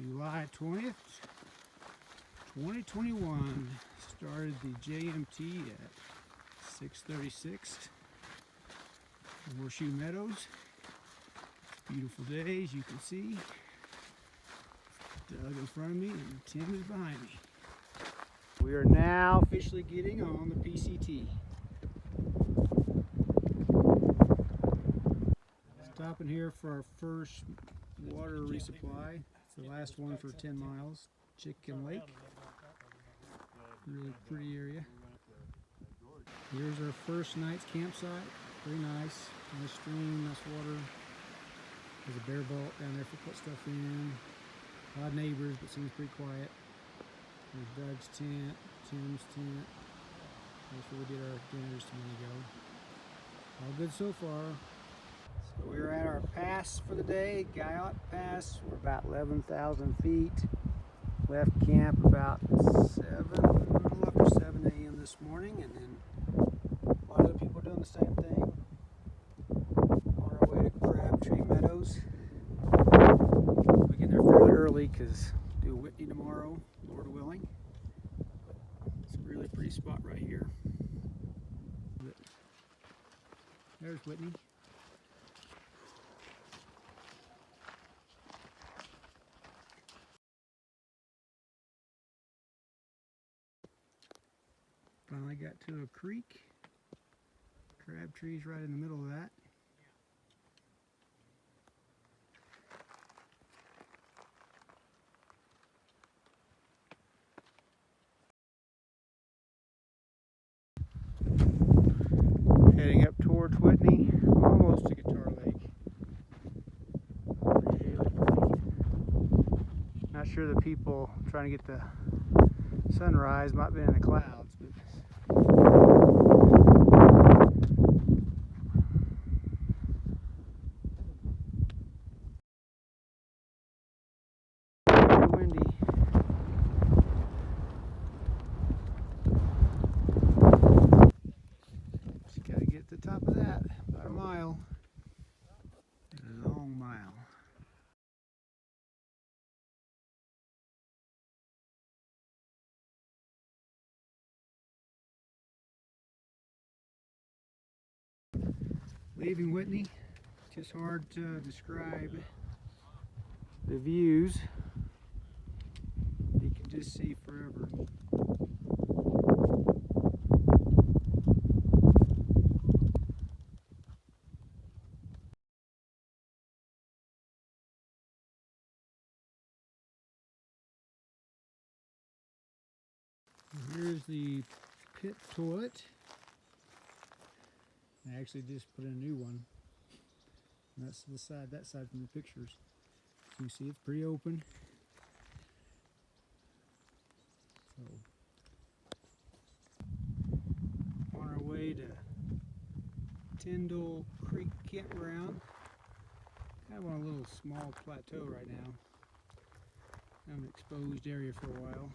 July 20th, 2021. Started the JMT at 6:36. Horseshoe Meadows. Beautiful day, as you can see. Doug in front of me and Tim is behind me. We are now officially getting on the PCT. Stopping here for our first water resupply. It's the last one for 10 miles. Chicken Lake. Really pretty area. Here's our first night's campsite. Very nice. Nice stream, nice water. There's a bear vault down there for put stuff in. A lot of neighbors, but seems pretty quiet. There's Doug's tent, Tim's tent. That's where we did our dinners a minute ago. All good so far. So we're at our pass for the day, Guyot Pass. We're about 11,000 feet. Left camp about 7 a.m. this morning, and then a lot of other people are doing the same thing. On our way to Horseshoe Meadows. We get there fairly early because do Whitney tomorrow, Lord willing. It's a really pretty spot right here. There's Whitney. Finally got to a creek. Crab trees right in the middle of that. Heading up towards Whitney, almost to Guitar Lake. Really pretty. Not sure the people trying to get the sunrise might be in the clouds, but very windy. Just gotta get to the top of that, about a mile. A long mile. Leaving Whitney, just hard to describe the views. You can just see forever. Here's the pit toilet. I actually just put in a new one. And that's the side, that side from the pictures. So you can see it's pretty open. So on our way to Tyndall Creek Campground. Kind of on a little small plateau right now. Kind of an exposed area for a while.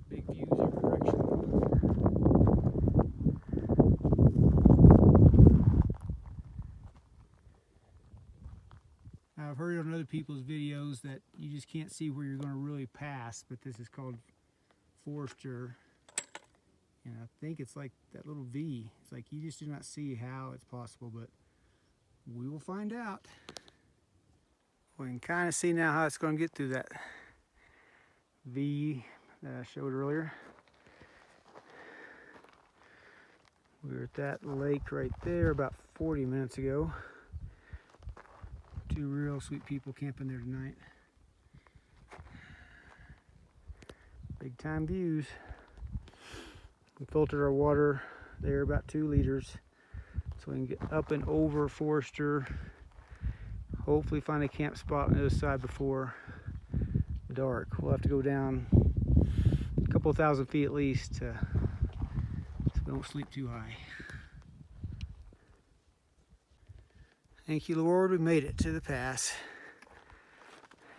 Big views every direction. I've heard on other people's videos that you just can't see where you're going to really pass, but this is called Forester. And I think it's like that little V. It's like you just do not see how it's possible, but we will find out. We can kind of see now how it's going to get through that V that I showed earlier. We were at that lake right there about 40 minutes ago. Two real sweet people camping there tonight. Big time views. We filtered our water there about 2 liters so we can get up and over Forester. Hopefully find a camp spot on the other side before dark. We'll have to go down a couple thousand feet at least so we don't sleep too high. Thank you, Lord, we made it to the pass.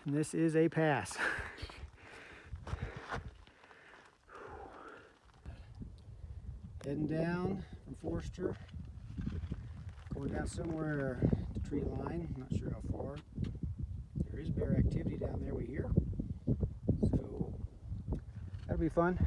And this is a pass. Heading down from Forester, going down somewhere to tree line, I'm not sure how far. There is bear activity down there, we hear. So that'll be fun.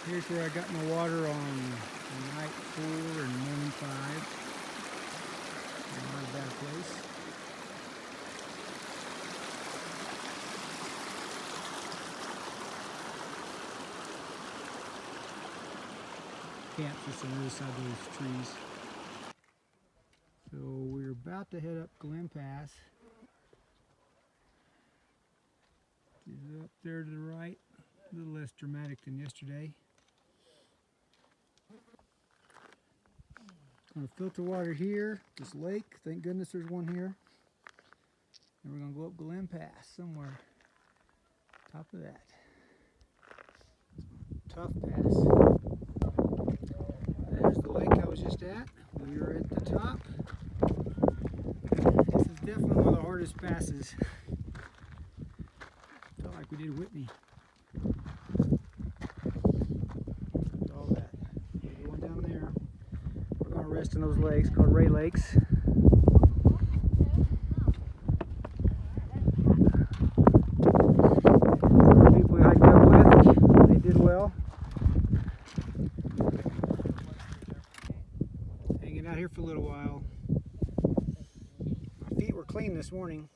Here's where I got my water on night 4 and morning 5. Not a bad place. Camp's just on the other side of those trees. So we're about to head up Glen Pass. It's up there to the right, a little less dramatic than yesterday. Gonna filter water here, this lake. Thank goodness there's one here. And we're gonna go up Glen Pass somewhere. Top of that. Tough pass. There's the lake I was just at. We were at the top. This is definitely one of the hardest passes. Felt like we did Whitney. All that. We're going down there. We're going to rest in those lakes called Ray Lakes. The people we hiked up with, they did well. Hanging out here for a little while. My feet were clean this morning.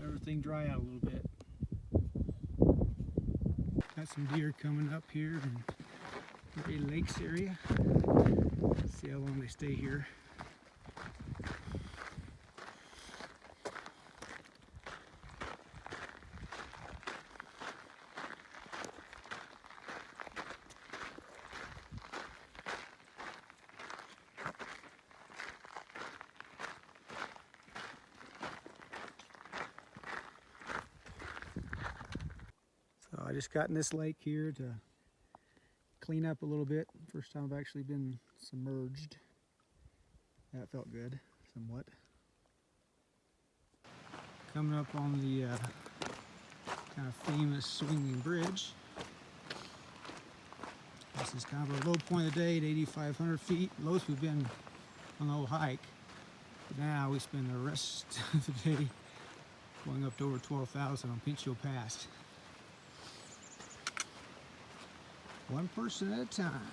Everything dry out a little bit. Got some deer coming up here in the Ray Lakes area. Let's see how long they stay here. So I just got in this lake here to clean up a little bit. First time I've actually been submerged. That felt good, somewhat. Coming up on the kind of famous swinging bridge. This is kind of a low point of the day at 8,500 feet. Lowest we've been on the whole hike. But now we spend the rest of the day going up to over 12,000 on Pinchot Pass. One person at a time.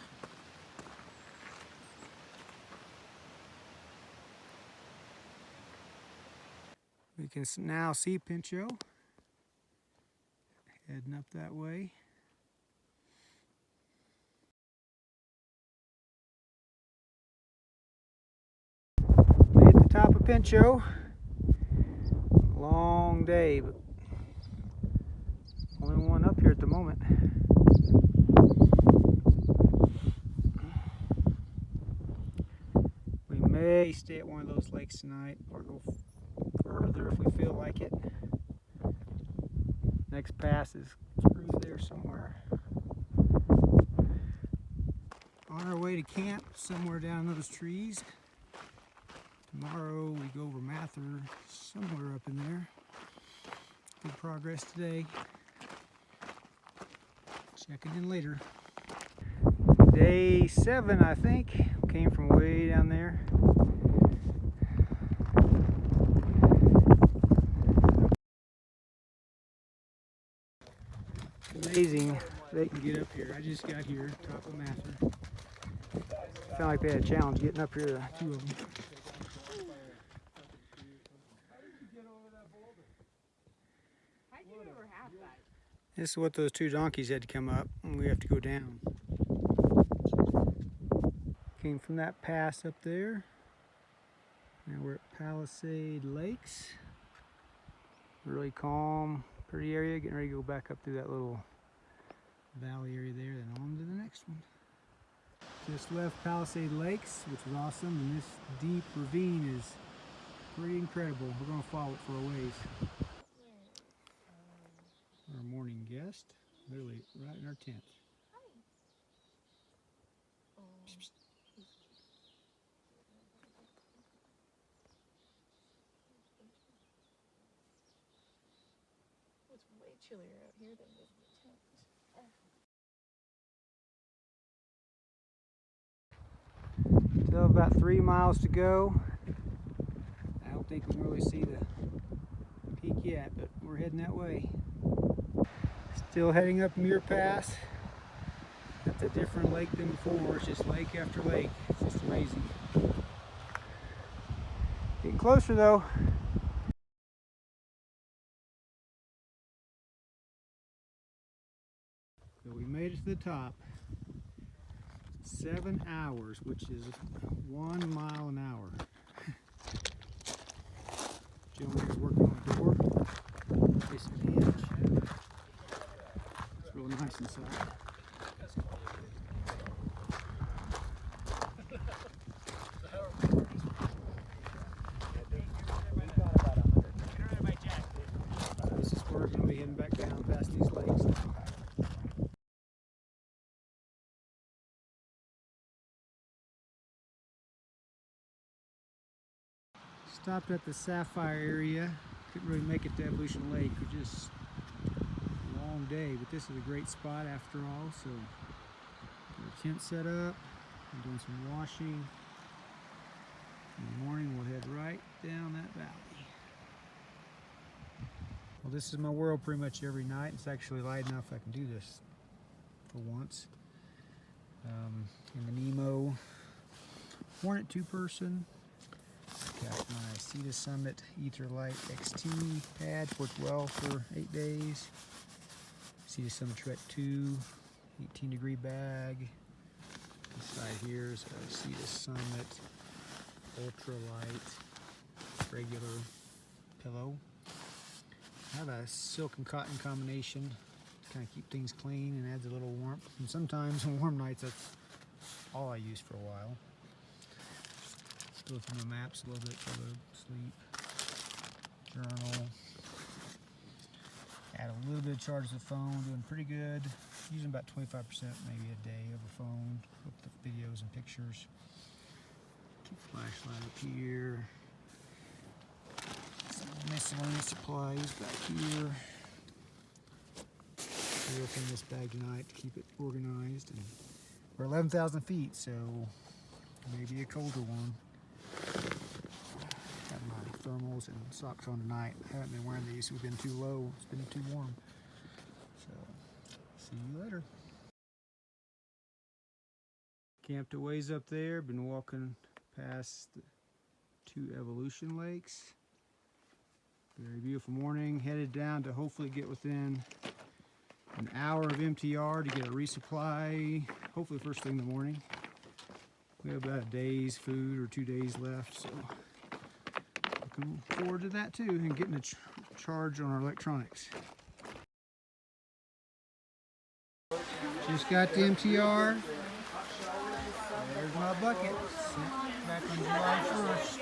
We can now see Pinchot heading up that way. Made the top of Pinchot. Long day, but only one up here at the moment. We may stay at one of those lakes tonight or go further if we feel like it. Next pass is through there somewhere. On our way to camp somewhere down those trees. Tomorrow we go over Mather, somewhere up in there. Good progress today. Checking in later. Day 7, I think. Came from way down there. Amazing they can get up here. I just got here, top of Mather. Felt like they had a challenge getting up here, the two of them. This is what those two donkeys had to come up, and we have to go down. Came from that pass up there. Now we're at Palisade Lakes. Really calm, pretty area. Getting ready to go back up through that little valley area there, then on to the next one. Just left Palisade Lakes, which was awesome, and this deep ravine is pretty incredible. We're going to follow it for a ways. Our morning guest, literally right in our tent. It's way chillier out here than it is in the tent. Still about 3 miles to go. I don't think we can really see the peak yet, but we're heading that way. Still heading up Muir Pass. That's a different lake than before. It's just lake after lake. It's just amazing. Getting closer though. So we made it to the top. 7 hours, which is 1 mile an hour. Gentleman is working on the door. Facing the hinge. It's real nice inside. This is where we're going to be heading back down past these lakes now. Stopped at the Sapphire area. Couldn't really make it to Evolution Lake. It was just a long day, but this is a great spot after all. So, got our tent set up. I'm doing some washing. In the morning, we'll head right down that valley. Well, this is my world pretty much every night. It's actually light enough I can do this for once. In the NOBO Hornet 2-person. Got my Cedar Summit Ether Light XT pad, worked well for 8 days. Cedar Summit Trek 2, 18-degree bag. This side here is a Cedar Summit Ultra Light regular pillow. I have a silk and cotton combination to kind of keep things clean and adds a little warmth. And sometimes on warm nights, that's all I use for a while. Go through my maps a little bit for the sleep. Journal. Add a little bit of charge to the phone, doing pretty good. Using about 25% maybe a day of the phone with the videos and pictures. Keep the flashlight up here. Some miscellaneous supplies back here. We'll open this bag tonight to keep it organized. And we're 11,000 feet, so maybe a colder one. Got my thermals and socks on tonight. I haven't been wearing these, we've been too low, it's been too warm. So, see you later. Camped a ways up there, been walking past the 2 Evolution lakes. Very beautiful morning, headed down to hopefully get within an hour of MTR to get a resupply, hopefully first thing in the morning. We have about a day's food or 2 days left, so looking forward to that too, and getting a charge on our electronics. Just got the MTR. There's my bucket. Sent back on July 1st.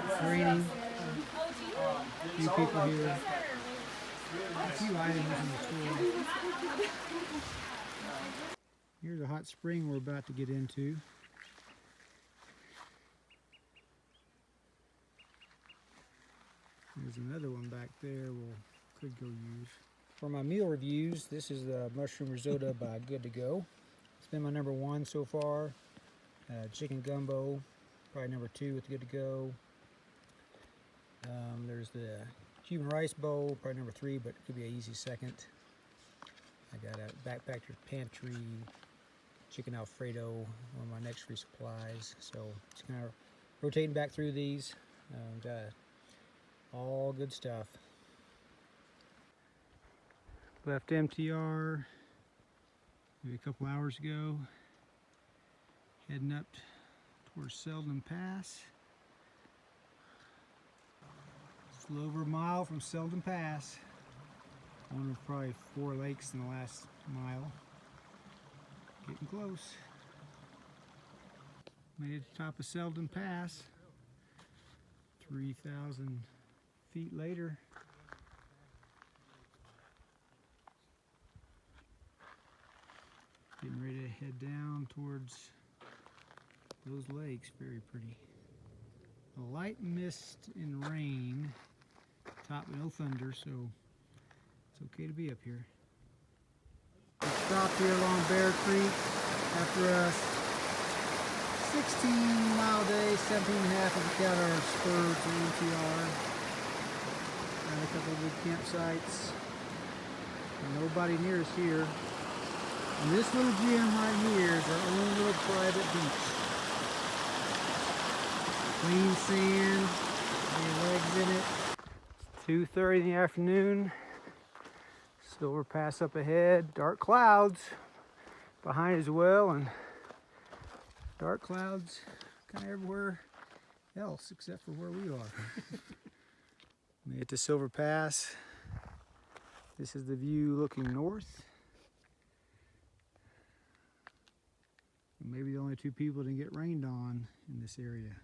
It's raining. A few people here. A few items in the store. Here's a hot spring we're about to get into. There's another one back there could go use. For my meal reviews, this is the mushroom risotto by Good to Go. It's been my number 1 so far. Chicken gumbo, probably number 2 with Good to Go. There's the Cuban rice bowl, probably number 3, but it could be an easy second. I got a Backpacker Pantry chicken Alfredo, one of my next resupplies. So it's kind of rotating back through these. Got all good stuff. Left MTR maybe a couple hours ago. Heading up towards Selden Pass. Just a little over a mile from Selden Pass. One of probably 4 lakes in the last mile. Getting close. Made it to the top of Selden Pass. 3,000 feet later. Getting ready to head down towards those lakes. Very pretty. A light mist and rain. Top no thunder, so It's okay to be up here. We stopped here along Bear Creek after a 16-mile day, 17 and a half if we count our spur to MTR. Found a couple of good campsites. Nobody near us here. And this little gym right here is our own little private beach. Clean sand, your legs in it. It's 2:30 in the afternoon. Silver Pass up ahead. Dark clouds behind as well, and dark clouds kind of everywhere else except for where we are. Made it to Silver Pass. This is the view looking north. Maybe the only two people didn't get rained on in this area.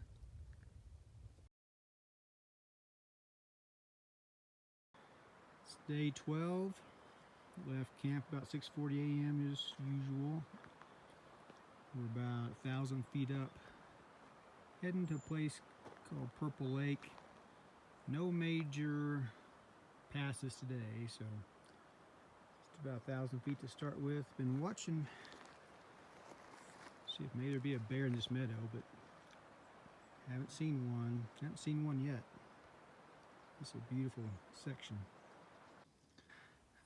It's day 12. Left camp about 6:40 a.m. as usual. We're about 1,000 feet up. Heading to a place called Purple Lake. No major passes today, so it's about 1,000 feet to start with. Been watching, see if maybe there'll be a bear in this meadow, but haven't seen one. Haven't seen one yet. It's a beautiful section.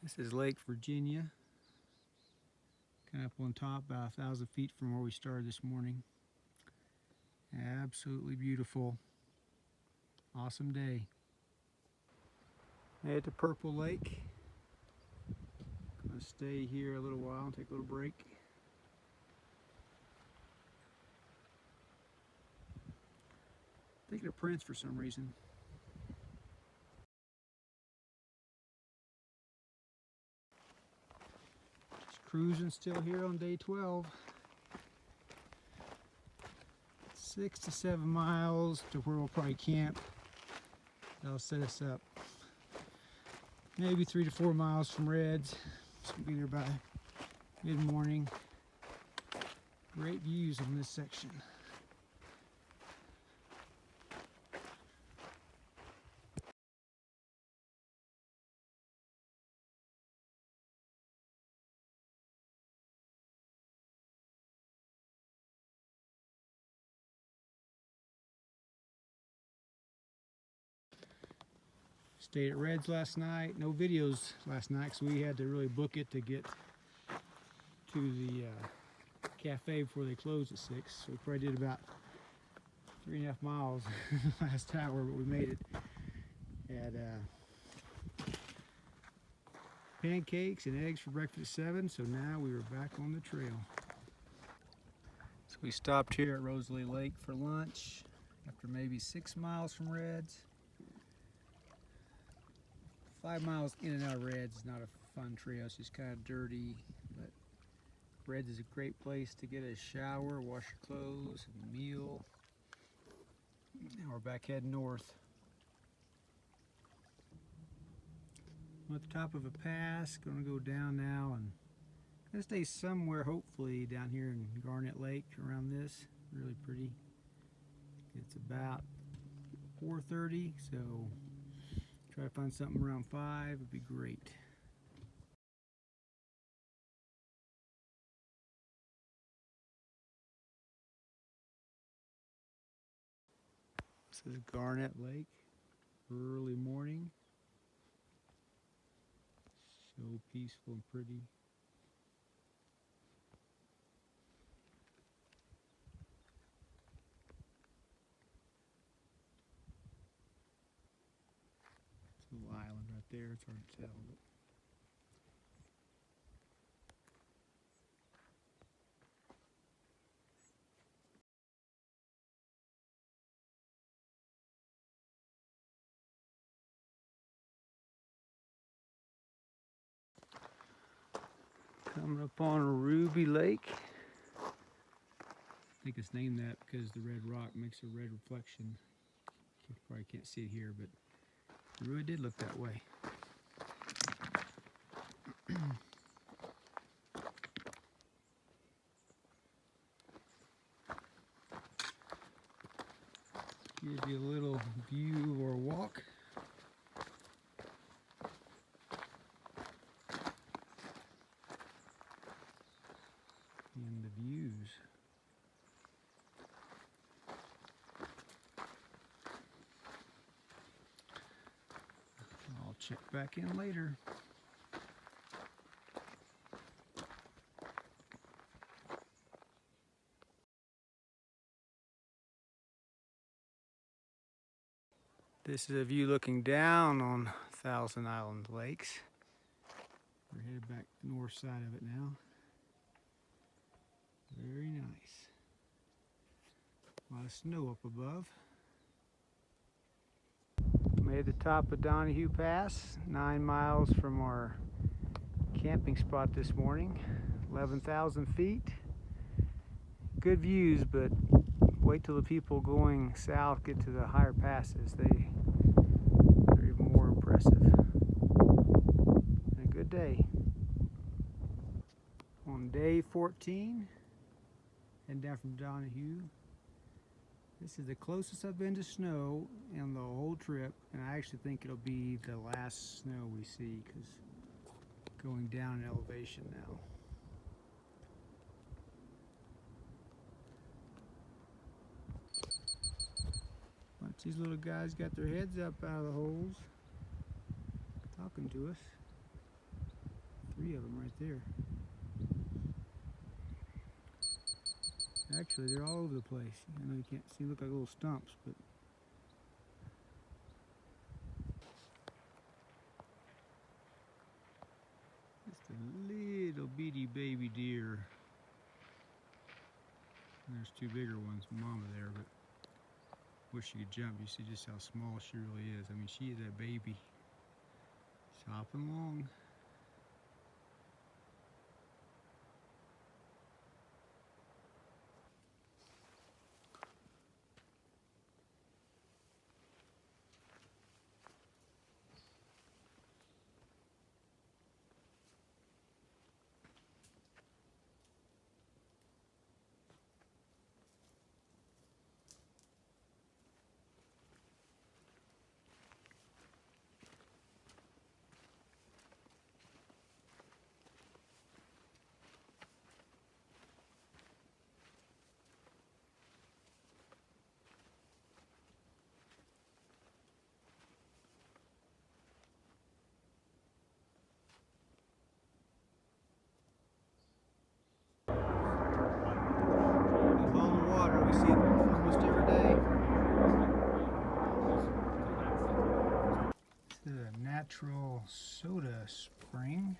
This is Lake Virginia. Kind of up on top, about 1,000 feet from where we started this morning. Absolutely beautiful. Awesome day. Made it to Purple Lake. Gonna stay here a little while and take a little break. Thinking of Prince for some reason. Just cruising still here on day 12. 6 to 7 miles to where we'll probably camp. That'll set us up. Maybe 3 to 4 miles from Red's. So we'll be there by mid-morning. Great views in this section. Stayed at Red's last night. No videos last night because we had to really book it to get to the cafe before they closed at 6. So we probably did about 3.5 miles last hour, but we made it. Had pancakes and eggs for breakfast at 7, so now we were back on the trail. So we stopped here at Rosalie Lake for lunch after maybe 6 miles from Red's. 5 miles in and out of Red's is not a fun trail. It's just kind of dirty, but Red's is a great place to get a shower, wash your clothes, and meal. Now we're back heading north. I'm at the top of a pass, gonna go down now and gonna stay somewhere, hopefully down here in Garnet Lake around this. Really pretty. It's about 4:30, so try to find something around 5 would be great. This is Garnet Lake, early morning. So peaceful and pretty. It's a little island right there, it's hard to tell. Coming up on Ruby Lake. I think it's named that because the red rock makes a red reflection. You probably can't see it here, but it really did look that way. Gives you a little view or walk. and the views. I'll check back in later. This is a view looking down on Thousand Island Lakes. We're headed back to the north side of it now. Very nice. A lot of snow up above. Made the top of Donahue Pass, 9 miles from our camping spot this morning. 11,000 feet. Good views, but wait till the people going south get to the higher passes. They're even more impressive. A good day. On day 14, heading down from Donahue. This is the closest I've been to snow in the whole trip, and I actually think it'll be the last snow we see because going down in elevation now. Bunch of these little guys got their heads up out of the holes, talking to us. 3 of them right there. Actually, they're all over the place. I know you can't see, look like little stumps, but just a little bitty baby deer. And there's 2 bigger ones, mama there, but wish she could jump. You see just how small she really is. I mean, she is a baby. She's hopping along. We see it almost every day. This is a natural soda spring.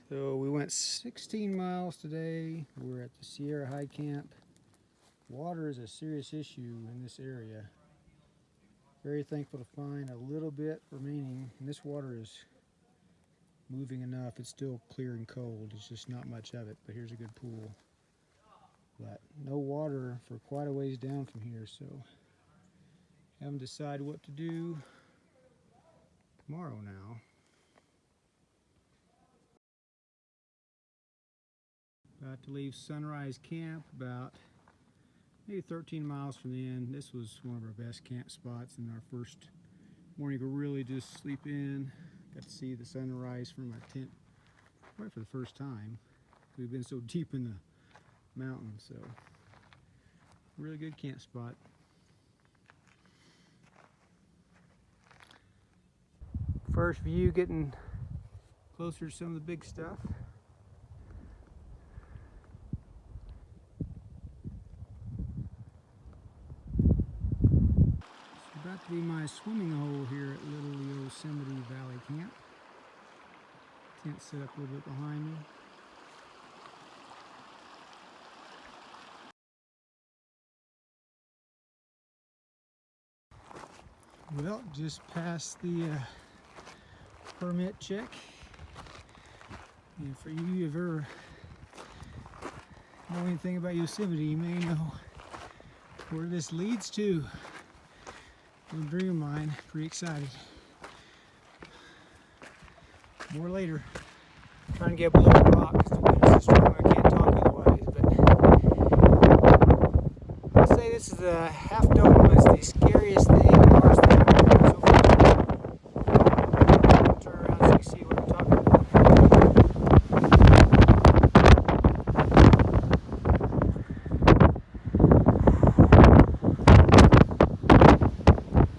So we went 16 miles today. We're at the Sierra High Camp. Water is a serious issue in this area. Very thankful to find a little bit remaining, and this water is moving enough. It's still clear and cold. It's just not much of it, but here's a good pool. But no water for quite a ways down from here, so haven't decided what to do tomorrow now. About to leave Sunrise Camp, about maybe 13 miles from the end. This was one of our best camp spots, and our first morning to really just sleep in. Got to see the sunrise from our tent right for the first time. We've been so deep in the mountains, so really good camp spot. First view, getting closer to some of the big stuff. About to be my swimming hole here at Little Yosemite Valley Camp. Tent set up a little bit behind me. Well, just passed the permit check. And for you who have ever know anything about Yosemite, you may know where this leads to. A dream of mine, pretty excited. More later. Trying to get up a little rock because the wind is so strong I can't talk otherwise, but this is a half dome. It's the scariest thing in Barstow so far. I'll turn around so you can see what I'm talking about.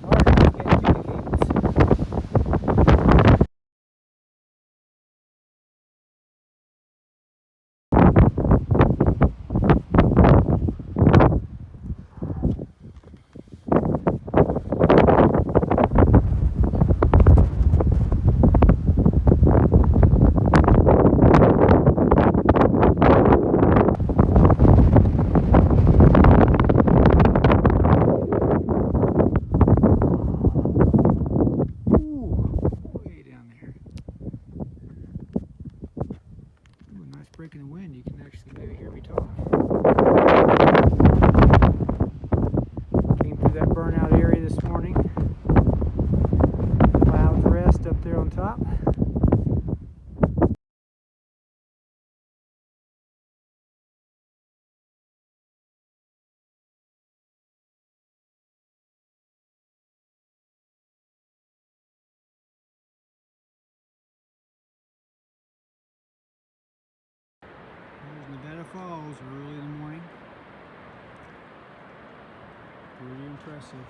Hard enough to get through the gates. Way down there. Ooh, nice break in the wind. You can actually maybe hear me talk. Came through that burnout area this morning. Clouds rest up there on top. There's Nevada Falls early in the morning. Pretty impressive.